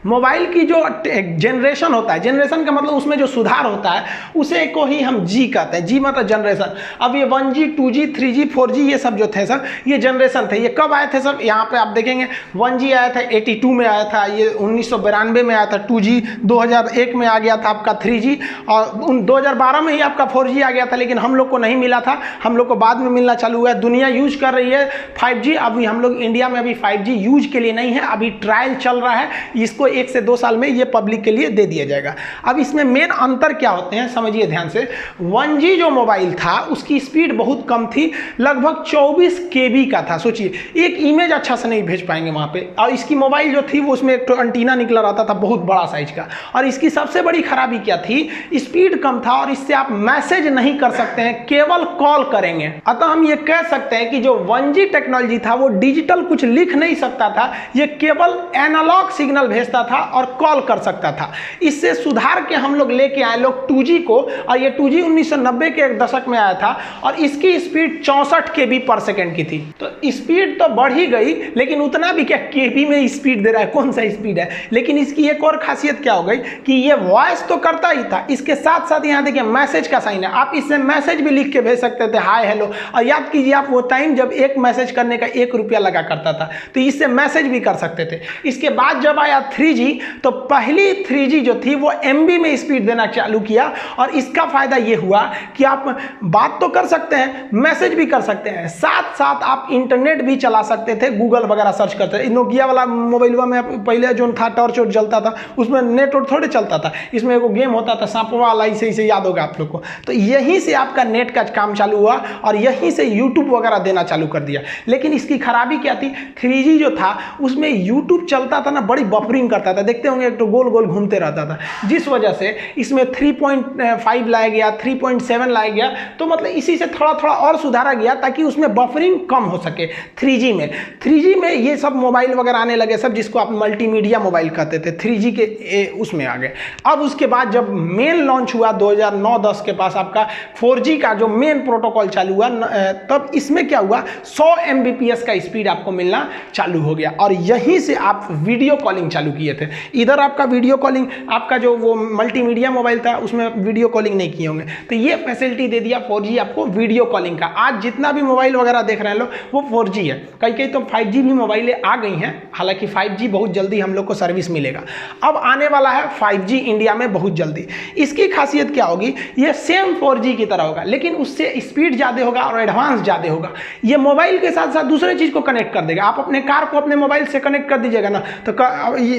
Mobile की जो generation होता है, जनरेशन का मतलब उसमें जो सुधार होता है उसे को ही हम जी कहते हैं। जी मतलब जनरेशन। अब ये 1G 2G 3G 4G ये सब जो थे सर, ये जनरेशन थे। ये कब आए थे सर? यहाँ पे आप देखेंगे 1G आया था 82 में आया था, ये 1992 में आया था 2G, 2001 में आ गया था आपका 3G, और 2012 में ही आपका 4G आ गया था, लेकिन हम लोग को नहीं मिला था, हम लोग को बाद में मिलना चालू हुआ है। दुनिया यूज कर रही है 5G। अभी हम लोग इंडिया में अभी 5G यूज के लिए नहीं है, अभी ट्रायल चल रहा है, इसको 1 से 2 साल में ये पब्लिक के लिए दे दिया जाएगा। अब इसमें मेन अंतर क्या होते हैं समझिए ध्यान से। 1G जो मोबाइल था उसकी स्पीड बहुत कम थी, लगभग 24 KB का था। सोचिए, एक इमेज अच्छा से नहीं भेज पाएंगे वहां पे। और इसकी मोबाइल जो थी वो उसमें एक तो एंटीना निकला रहता था बहुत बड़ा साइज का, और इसकी सबसे बड़ी खराबी क्या थी, स्पीड कम था, और इससे आप मैसेज नहीं कर सकते हैं, केवल कॉल करेंगे। अतः हम ये कह सकते हैं कि जो 1G टेक्नोलॉजी था वो डिजिटल कुछ लिख नहीं सकता था, ये केवल एनालॉग सिग्नल भेजता था और कॉल कर सकता था। इससे सुधार के हम लोग लेके आए लोग 2G को, और ये 2G 1990 के एक दशक में आया था, और इसकी स्पीड 64 KB पर सेकेंड की थी। तो स्पीड तो बढ़ ही गई, लेकिन उतना भी क्या KB में स्पीड दे रहा है, कौन सा स्पीड है। लेकिन इसकी एक और खासियत क्या हो गई कि ये वॉइस तो करता ही था, इसके साथ साथ यहाँ देखिए मैसेज का साइन है, आप इससे मैसेज भी लिख के भेज सकते थे, हाय हेलो। और याद कीजिए आप वो टाइम जब एक मैसेज करने का 1 रुपया लगा करता था, तो इससे मैसेज भी कर सकते थे। इसके बाद जब आया 3G, तो पहली 3G जो थी वो MB में स्पीड देना चालू किया, और इसका फायदा ये हुआ कि आप बात तो कर सकते हैं, मैसेज भी कर सकते हैं, साथ साथ आप इंटरनेट भी चला सकते थे, गूगल वगैरह सर्च करते थे। नोकिया वाला मोबाइल में पहले जो था टॉर्च और जलता था, उसमें नेट और थोड़े चलता था, इसमें एगो गेम होता था सांपवा वाला, इसे याद होगा आप लोग को। तो यहीं से आपका नेट का काम चालू हुआ, और यहीं से यूट्यूब वगैरह देना चालू कर दिया। लेकिन इसकी खराबी क्या थी, 3G जो था उसमें यूट्यूब चलता था ना, बड़ी बफरिंग करता था, देखते होंगे एक तो गोल गोल घूमते रहता था, जिस वजह से इसमें 3.5 लाया गया, 3.7 लाया गया। तो मतलब इसी से थोड़ा थोड़ा और सुधारा गया ताकि उसमें बफरिंग कम हो सके। 3G में ये सब मोबाइल वगैरह आने लगे, सब जिसको आप मल्टीमीडिया मोबाइल कहते थे, 3G के उसमें आ गए। अब उसके बाद जब मेन लॉन्च हुआ 2009-10 के पास आपका 4G का जो मेन प्रोटोकॉल चालू हुआ, तब इसमें क्या हुआ, 100 Mbps का स्पीड आपको मिलना चालू हो गया, और यहीं से आप वीडियो कॉलिंग चालू किए थे। इधर आपका वीडियो कॉलिंग, आपका जो वो मल्टीमीडिया मोबाइल था उसमें वीडियो कॉलिंग नहीं किए होंगे, तो ये फैसिलिटी दे दिया 4G आपको वीडियो कॉलिंग का। आज जितना भी मोबाइल वगैरह देख रहे हैं लोग वो 4G है, कई तो 5G भी मोबाइलें आ गई हैं, हालांकि 5G बहुत जल्दी हम लोग को सर्विस मिलेगा। अब आने वाला है 5G इंडिया में बहुत जल्दी। इसकी खासियत क्या होगी, ये सेम 4G की तरह होगा, लेकिन उससे स्पीड ज़्यादा होगा और एडवांस ज़्यादा होगा। ये मोबाइल के साथ साथ दूसरे चीज़ को कनेक्ट कर देगा। आप अपने कार को अपने मोबाइल से कनेक्ट कर दीजिएगा ना, तो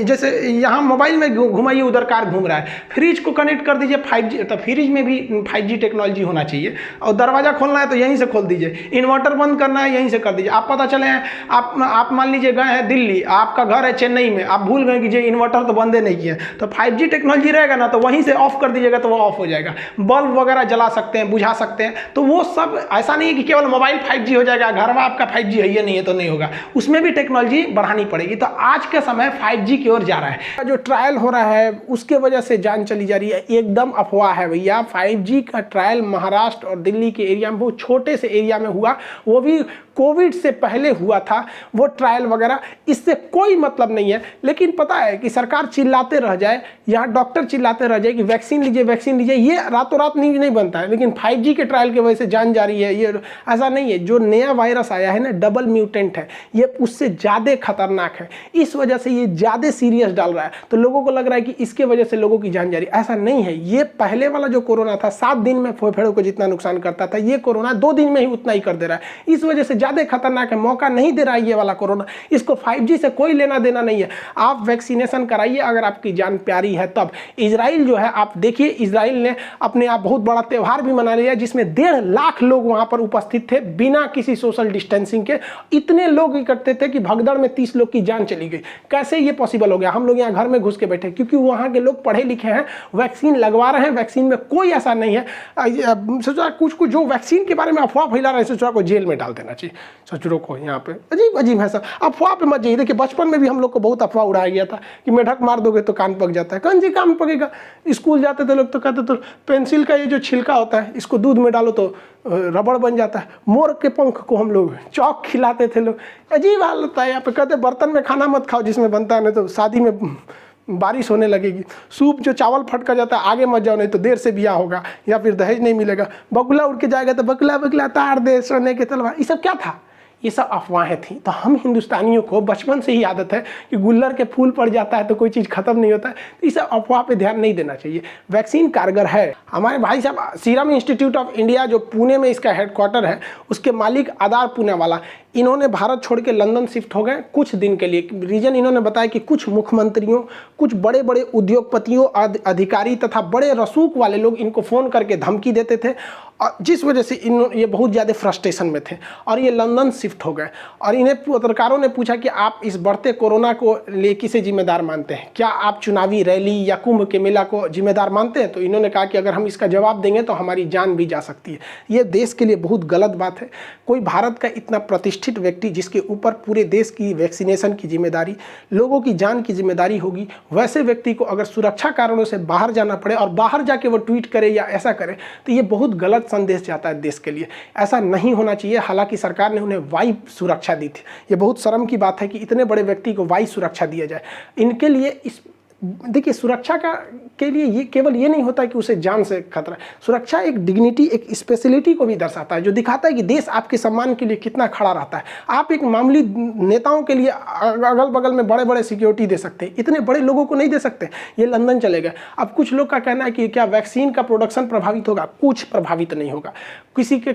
जैसे यहाँ मोबाइल में घुमाइए, उधर कार घूम रहा है, फ्रिज को कनेक्ट कर दीजिए 5G, तो फ्रिज में भी 5G टेक्नोलॉजी होना चाहिए। और दरवाजा खोलना है तो यहीं से खोल दीजिए, इन्वर्टर बंद करना है यहीं से कर दीजिए। आप पता चले आप मान लीजिए गए हैं दिल्ली, आपका घर है चेन्नई में, आप भूल गए कि इन्वर्टर तो बंदे नहीं किए, तो 5G टेक्नोलॉजी रहेगा ना, तो वहीं से ऑफ कर दीजिएगा तो वो ऑफ हो जाएगा। बल्ब वगैरह जला सकते हैं, बुझा सकते हैं। तो वो सब ऐसा नहीं है कि केवल मोबाइल 5G हो जाएगा, घर में आपका 5G है ये नहीं है तो नहीं होगा, उसमें भी टेक्नोलॉजी बढ़ानी पड़ेगी। तो आज के समय 5G की ओर जा रहा है। जो ट्रायल हो रहा है उसके वजह से जान चली जा रही है, एकदम अफवाह है भैया। 5G का ट्रायल महाराष्ट्र और दिल्ली के एरिया में, बहुत छोटे से एरिया में हुआ, वो भी कोविड से पहले हुआ था वो ट्रायल वगैरह, इससे कोई मतलब नहीं है। लेकिन पता है कि सरकार चिल्लाते रह जाए, यहाँ डॉक्टर चिल्लाते रह जाए कि वैक्सीन लीजिए वैक्सीन लीजिए, ये रातों रात नहीं बनता है। लेकिन 5G के ट्रायल की वजह से जान जा रही है, ये ऐसा नहीं है। जो नया वायरस आया है ना, डबल म्यूटेंट है, ये उससे ज़्यादा खतरनाक है, इस वजह से ये ज़्यादा सीरियस डाल रहा है। तो लोगों को लग रहा है कि इसके वजह से लोगों की जान जा रही है, ऐसा नहीं है। ये पहले वाला जो कोरोना था 7 दिन में फेफड़ों को जितना नुकसान करता था, ये कोरोना 2 दिन में ही उतना ही कर दे रहा है। इस वजह से ज़्यादा खतरनाक है, मौका नहीं दे रहा है ये वाला कोरोना। इसको 5G से कोई लेना देना नहीं है। आप वैक्सीनेशन कराइए अगर आपकी जान प्यारी है तब। इजराइल जो है, आप देखिए, इजराइल ने अपने आप बहुत बड़ा त्यौहार भी मना लिया, जिसमें 1.5 लाख लोग वहां पर उपस्थित थे बिना किसी सोशल डिस्टेंसिंग के। इतने लोग इकट्ठे थे कि भगदड़ में 30 लोग की जान चली गई। कैसे ये पॉसिबल हो गया? हम लोग यहाँ घर में घुस के बैठे, क्योंकि वहाँ के लोग पढ़े लिखे हैं, वैक्सीन लगवा रहे हैं, वैक्सीन में कोई ऐसा नहीं है। सोचा कुछ जो वैक्सीन के बारे में अफवाह फैला रहे हैं, सोचा को जेल में डाल देना चाहिए सचुरों को। यहाँ पे अजीब है सब, अफवाह पे मत जाइए। देखिए बचपन में भी हम लोग को बहुत अफवाह उड़ाया गया था कि मेढक मार दोगे तो कान पक जाता है। कौन सी कान पकेगा? स्कूल जाते थे लोग तो कहते तो पेंसिल का ये जो छिलका होता है इसको दूध में डालो तो रबड़ बन जाता है। मोर के पंख को हम लोग चौक खिलाते थे लोग। अजीब हालत है यहाँ पे। कहते बर्तन में खाना मत खाओ जिसमें बनता है, नहीं तो शादी में बारिश होने लगेगी, सूप जो चावल फट कर जाता है आगे मत जाओ नहीं तो देर से बियाह होगा, या फिर दहेज नहीं मिलेगा, बगुला उड़ के जाएगा तो बगुला बगुला तार दे सोने के तलवार, ये सब क्या था? ये सब अफवाहें थी। तो हम हिंदुस्तानियों को बचपन से ही आदत है कि गुल्लर के फूल पड़ जाता है तो कोई चीज़ खत्म नहीं होता है, तो इस अफवाह पे ध्यान नहीं देना चाहिए। वैक्सीन कारगर है। हमारे भाई साहब सीरम इंस्टीट्यूट ऑफ इंडिया जो पुणे में इसका हेडक्वार्टर है, उसके मालिक आधार पूनावाला, इन्होंने भारत छोड़ के लंदन शिफ्ट हो गए कुछ दिन के लिए। रीजन इन्होंने बताया कि कुछ मुख्यमंत्रियों, कुछ बड़े बड़े उद्योगपतियों, अधिकारी तथा बड़े रसूख वाले लोग इनको फ़ोन करके धमकी देते थे, और जिस वजह से ये बहुत ज़्यादा फ्रस्ट्रेशन में थे और ये लंदन शिफ्ट हो गए। और इन्हें पत्रकारों ने पूछा कि आप इस बढ़ते कोरोना को लिए किसे जिम्मेदार मानते हैं? क्या आप चुनावी रैली या कुंभ के मेला को जिम्मेदार मानते हैं? तो इन्होंने कहा कि अगर हम इसका जवाब देंगे तो हमारी जान भी जा सकती है। ये देश के लिए बहुत गलत बात है। कोई भारत का इतना प्रतिष्ठित व्यक्ति जिसके ऊपर पूरे देश की वैक्सीनेशन की जिम्मेदारी, लोगों की जान की जिम्मेदारी होगी, वैसे व्यक्ति को अगर सुरक्षा कारणों से बाहर जाना पड़े और बाहर जाके वो ट्वीट करे या ऐसा करे तो ये बहुत गलत संदेश जाता है देश के लिए। ऐसा नहीं होना चाहिए। हालांकि सरकार ने उन्हें वायु सुरक्षा दी थी। ये बहुत शर्म की बात है कि इतने बड़े व्यक्ति को वायु सुरक्षा दिया जाए। इनके लिए इस देखिए सुरक्षा के लिए ये केवल ये नहीं होता कि उसे जान से खतरा, सुरक्षा एक डिग्निटी, एक स्पेशलिटी को भी दर्शाता है, जो दिखाता है कि देश आपके सम्मान के लिए कितना खड़ा रहता है। आप एक मामूली नेताओं के लिए अगल बगल में बड़े बड़े सिक्योरिटी दे सकते हैं, इतने बड़े लोगों को नहीं दे सकते। ये लंदन चले गए। अब कुछ लोग का कहना है कि क्या वैक्सीन का प्रोडक्शन प्रभावित होगा? कुछ प्रभावित नहीं होगा। किसी के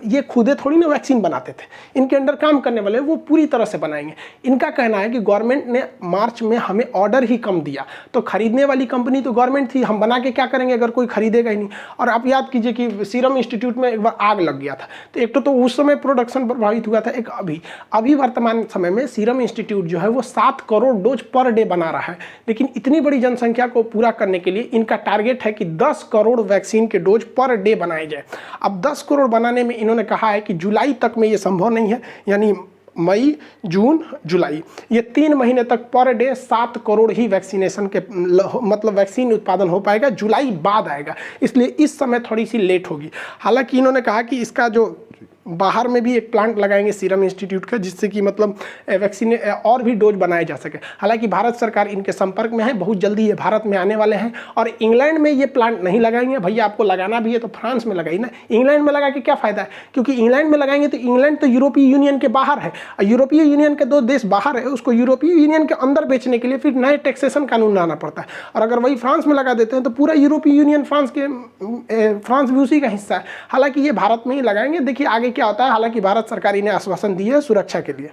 ये खुदे थोड़ी ना वैक्सीन बनाते थे, इनके अंडर काम करने वाले वो पूरी तरह से बनाएंगे। इनका कहना है कि गवर्नमेंट ने मार्च में हमें ऑर्डर ही कम दिया, तो खरीदने वाली कंपनी तो गवर्नमेंट थी, हम बना के क्या करेंगे अगर कोई खरीदेगा ही नहीं। और आप याद कीजिए कि सीरम इंस्टीट्यूट में एक बार आग लग गया था, तो एक तो उस समय प्रोडक्शन प्रभावित हुआ था, एक अभी वर्तमान समय में सीरम इंस्टीट्यूट जो है वो 7 करोड़ डोज पर डे बना रहा है। लेकिन इतनी बड़ी जनसंख्या को पूरा करने के लिए इनका टारगेट है कि 10 करोड़ वैक्सीन के डोज पर डे बनाए जाए। अब 10 करोड़ बनाने में इन्होंने कहा है कि जुलाई तक में ये संभव नहीं है, यानी मई, जून, जुलाई, ये 3 महीने तक पर डे 7 करोड़ ही वैक्सीनेशन के मतलब वैक्सीन उत्पादन हो पाएगा। जुलाई बाद आएगा, इसलिए इस समय थोड़ी सी लेट होगी। हालांकि इन्होंने कहा कि इसका जो बाहर में भी एक प्लांट लगाएंगे सीरम इंस्टीट्यूट का, जिससे कि मतलब वैक्सीन और भी डोज बनाए जा सके। हालांकि भारत सरकार इनके संपर्क में है, बहुत जल्दी ये भारत में आने वाले हैं। और इंग्लैंड में ये प्लांट नहीं लगाएंगे। भैया आपको लगाना भी है तो फ्रांस में लगाइए ना, इंग्लैंड में लगा के क्या फ़ायदा है? क्योंकि इंग्लैंड में लगाएंगे तो इंग्लैंड तो यूरोपीय यूनियन के बाहर है, यूरोपीय यूनियन के 2 देश बाहर है, उसको यूरोपीय यूनियन के अंदर बेचने के लिए फिर नए टैक्सेशन कानून लाना पड़ता है। और अगर वही फ्रांस में लगा देते हैं तो पूरा यूरोपीय यूनियन फ्रांस भी उसी का हिस्सा है। हालांकि ये भारत में ही लगाएंगे, देखिए आगे क्या होता है। हालांकि भारत सरकार इन्हें आश्वासन दी है सुरक्षा के लिए।